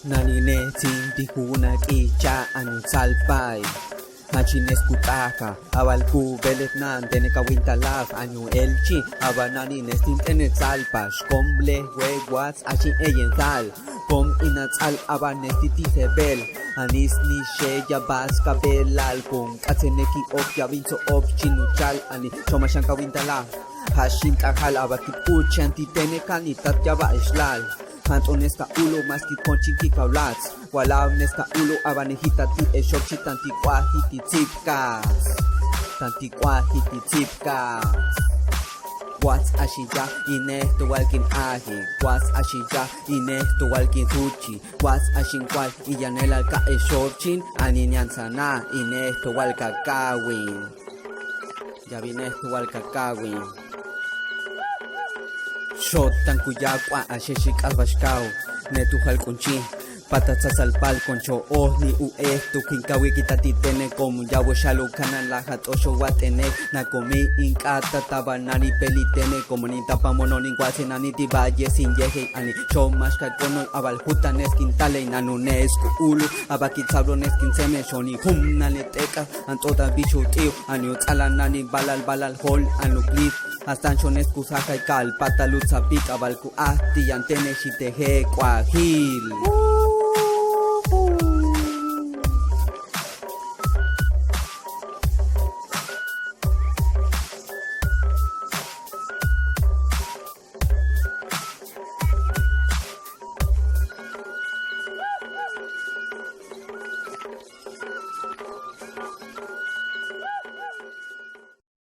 Nanine tinti kuna kicha anu salpay Machines kutaka abalku beletnan tene kawintal anu elchi abananines tintene salpas komble hueguas achi eyensal kom inatsal abanestiti sebel anis ni sheya baska belal kun katseneki opya vinso opchinuchal ani chomashan kawintala hashin kahal abakit uchanti tene kanitat yaba islal Hantoneska ulo maski konchinki kaulats Walauneska ulo abanejita ti eshokchi tantikwa hititsipkas What's ashija inesto walkin aji What's ashija inesto walkin suchi What's ashinkwal iyanela ka eshokchin Aninyansana inesto walkakawin Ya vinesto walkakawin Shotan kuyakwa asheshik albashkao Netu halkunchi Patatzas al palconcho Ohni uestu kinkawi kitatitene Como yawe shalo kanan lahat osho watene Nakomi inkata tabanani pelitene Como ni tapamono ni guasenani tibaye sin yeje Ani shomashka kono abalhutan eskintale Nanunesku ulu abakitsabron eskinseme Shoni hum naleteka Antota bicho tío Ani utsalanani balal hol anuklit Astanchon eskusaka y kal patalutza pica balku asti antene shiteje kwahil